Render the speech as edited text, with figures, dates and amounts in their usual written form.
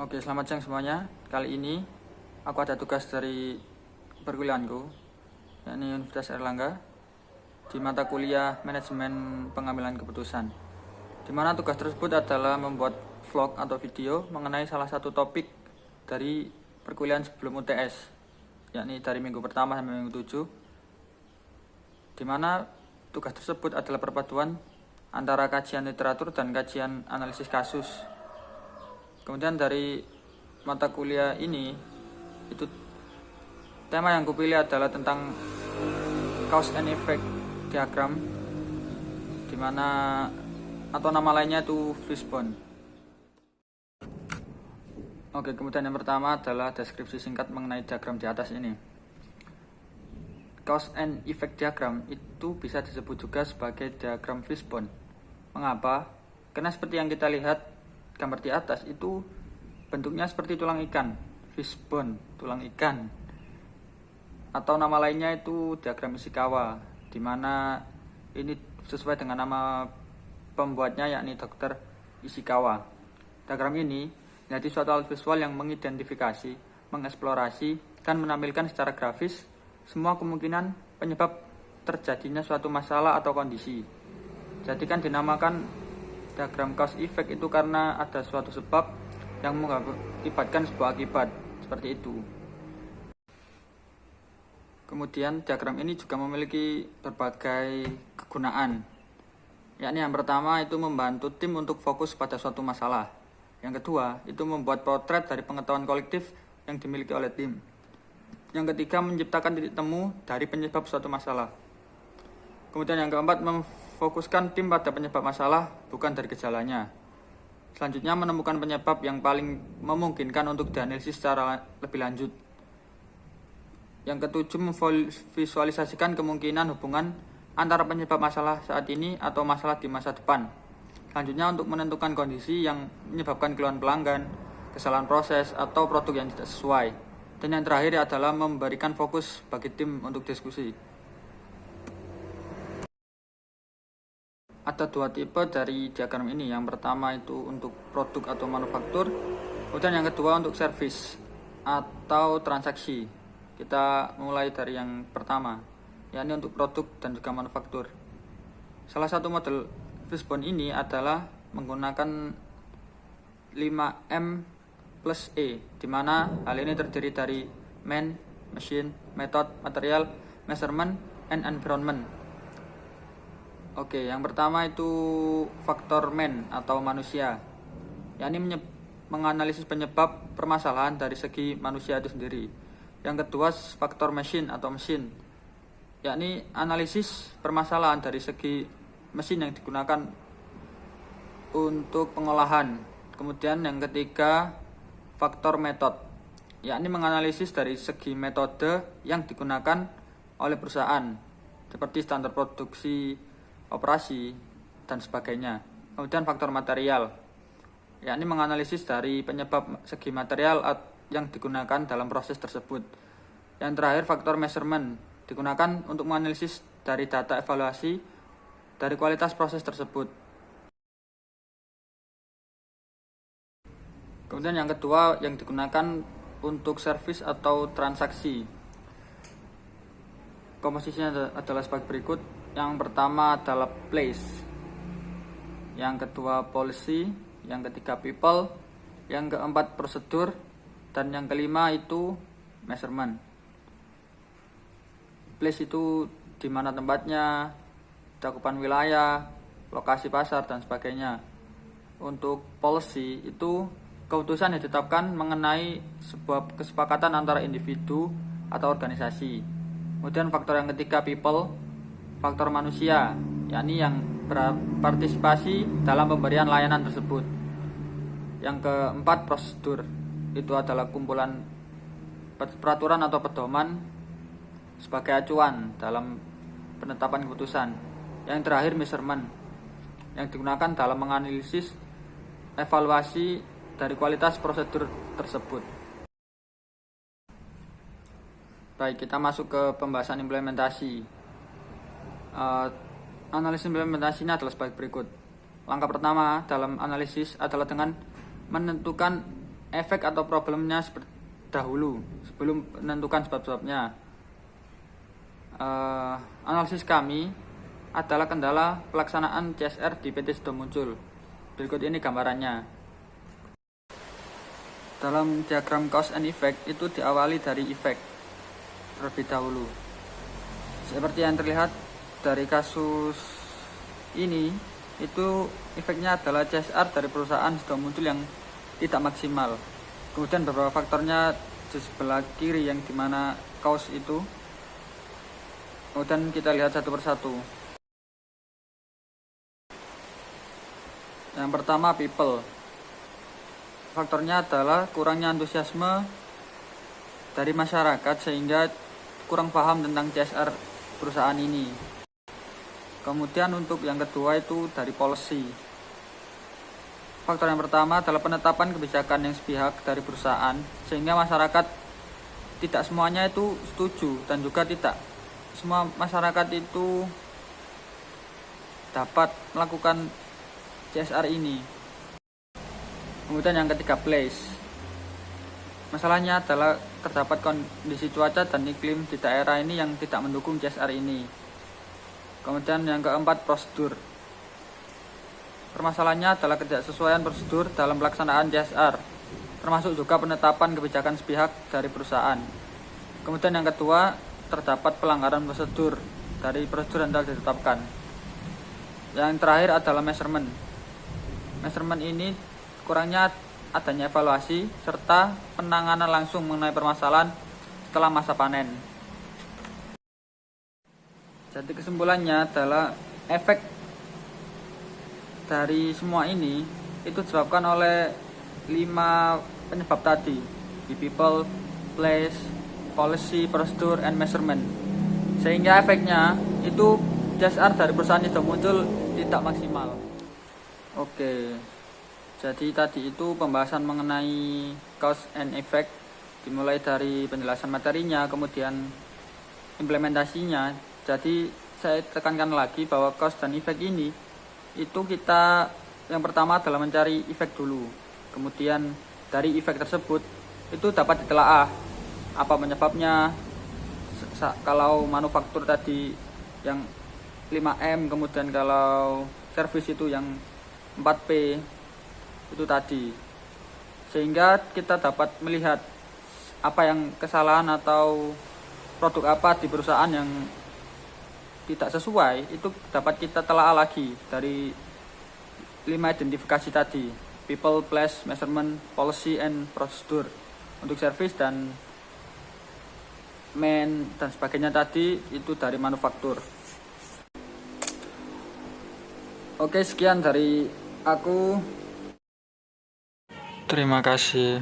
Oke, selamat siang semuanya. Kali ini aku ada tugas dari perkuliahanku, yakni Universitas Airlangga, di mata kuliah Manajemen Pengambilan Keputusan. Di mana tugas tersebut adalah membuat vlog atau video mengenai salah satu topik dari perkuliahan sebelum UTS, yakni dari minggu pertama sampai minggu 7, di mana tugas tersebut adalah perpaduan antara kajian literatur dan kajian analisis kasus. Kemudian dari mata kuliah ini, itu tema yang kupilih adalah tentang cause and effect diagram, dimana atau nama lainnya itu fishbone. Oke, kemudian yang pertama adalah deskripsi singkat mengenai diagram di atas ini. Cause and effect diagram itu bisa disebut juga sebagai diagram fishbone. Mengapa? Karena seperti yang kita lihat gambar di atas itu bentuknya seperti tulang ikan, fishbone, tulang ikan. Atau nama lainnya itu diagram Ishikawa, di mana ini sesuai dengan nama pembuatnya yakni Dr. Ishikawa. Diagram ini menjadi suatu alat visual yang mengidentifikasi, mengeksplorasi, dan menampilkan secara grafis semua kemungkinan penyebab terjadinya suatu masalah atau kondisi. Jadi kan dinamakan diagram cause effect itu karena ada suatu sebab yang mengakibatkan sebuah akibat, seperti itu. Kemudian diagram ini juga memiliki berbagai kegunaan, yakni yang pertama itu membantu tim untuk fokus pada suatu masalah. Yang kedua itu membuat potret dari pengetahuan kolektif yang dimiliki oleh tim. Yang ketiga menciptakan titik temu dari penyebab suatu masalah. Kemudian yang keempat memfokuskan tim pada penyebab masalah bukan dari gejalanya. Selanjutnya menemukan penyebab yang paling memungkinkan untuk dianalisis secara lebih lanjut. Yang ketujuh memvisualisasikan kemungkinan hubungan antara penyebab masalah saat ini atau masalah di masa depan. Selanjutnya untuk menentukan kondisi yang menyebabkan keluhan pelanggan, kesalahan proses, atau produk yang tidak sesuai. Dan yang terakhir adalah memberikan fokus bagi tim untuk diskusi. Ada dua tipe dari diagram ini. Yang pertama itu untuk produk atau manufaktur, kemudian yang kedua untuk service atau transaksi. Kita mulai dari yang pertama, yakni untuk produk dan juga manufaktur. Salah satu model fishbone ini adalah menggunakan 5M plus E, di mana hal ini terdiri dari man, machine, method, material, measurement, and environment. Oke, yang pertama itu faktor man atau manusia, yakni menganalisis penyebab permasalahan dari segi manusia itu sendiri. Yang kedua faktor machine atau mesin, yakni analisis permasalahan dari segi mesin yang digunakan untuk pengolahan. Kemudian yang ketiga faktor method, yakni menganalisis dari segi metode yang digunakan oleh perusahaan seperti standar produksi, operasi, dan sebagainya. Kemudian faktor material, yakni menganalisis dari penyebab segi material yang digunakan dalam proses tersebut. Yang terakhir faktor measurement, digunakan untuk menganalisis dari data evaluasi dari kualitas proses tersebut. Kemudian yang kedua yang digunakan untuk service atau transaksi. Komposisinya adalah sebagai berikut. Yang pertama adalah place, yang kedua policy, yang ketiga people, yang keempat prosedur, dan yang kelima itu measurement. Place itu di mana tempatnya, cakupan wilayah, lokasi pasar, dan sebagainya. Untuk policy itu keputusan yang ditetapkan mengenai sebuah kesepakatan antara individu atau organisasi. Kemudian faktor yang ketiga people, faktor manusia, yakni yang berpartisipasi dalam pemberian layanan tersebut. Yang keempat prosedur, itu adalah kumpulan peraturan atau pedoman sebagai acuan dalam penetapan keputusan. Yang terakhir measurement, yang digunakan dalam menganalisis evaluasi dari kualitas prosedur tersebut. Baik, kita masuk ke pembahasan implementasi. Analisis implementasinya adalah sebagai berikut. Langkah pertama dalam analisis adalah dengan menentukan efek atau problemnya dahulu sebelum menentukan sebab-sebabnya. Analisis kami adalah kendala pelaksanaan CSR di PT sudah muncul. Berikut ini gambarannya. Dalam diagram cause and effect itu diawali dari effect terlebih dahulu. Seperti yang terlihat dari kasus ini, itu efeknya adalah CSR dari perusahaan sudah muncul yang tidak maksimal. Kemudian beberapa faktornya di sebelah kiri yang dimana cause itu. Kemudian kita lihat satu persatu. Yang pertama, people. Faktornya adalah kurangnya antusiasme dari masyarakat sehingga kurang paham tentang CSR perusahaan ini. Kemudian untuk yang kedua itu dari policy. Faktor yang pertama adalah penetapan kebijakan yang sepihak dari perusahaan sehingga masyarakat tidak semuanya itu setuju dan juga tidak semua masyarakat itu dapat melakukan CSR ini. Kemudian yang ketiga, place. Masalahnya adalah terdapat kondisi cuaca dan iklim di daerah ini yang tidak mendukung CSR ini. Kemudian yang keempat, prosedur. Permasalahannya adalah ketidaksesuaian prosedur dalam pelaksanaan CSR, termasuk juga penetapan kebijakan sepihak dari perusahaan. Kemudian yang kedua, terdapat pelanggaran prosedur dari prosedur yang telah ditetapkan. Yang terakhir adalah measurement. Measurement ini kurangnya adanya evaluasi serta penanganan langsung mengenai permasalahan setelah masa panen. Jadi kesimpulannya adalah efek dari semua ini itu disebabkan oleh 5 penyebab tadi, di people, place, policy, prosedur, and measurement. Sehingga efeknya itu CSR dari perusahaan yang sudah muncul tidak maksimal. Oke, jadi tadi itu pembahasan mengenai cause and effect, dimulai dari penjelasan materinya, kemudian implementasinya. Jadi saya tekankan lagi bahwa cause dan effect ini itu kita yang pertama adalah mencari efek dulu. Kemudian dari efek tersebut itu dapat ditelaah apa penyebabnya. Kalau manufaktur tadi yang 5M, kemudian kalau service itu yang 4P itu tadi, sehingga kita dapat melihat apa yang kesalahan atau produk apa di perusahaan yang tidak sesuai, itu dapat kita telaah lagi dari 5 identifikasi tadi, people, place, measurement, policy, and procedure untuk service dan main dan sebagainya tadi itu dari manufaktur. Oke, sekian dari aku. Terima kasih.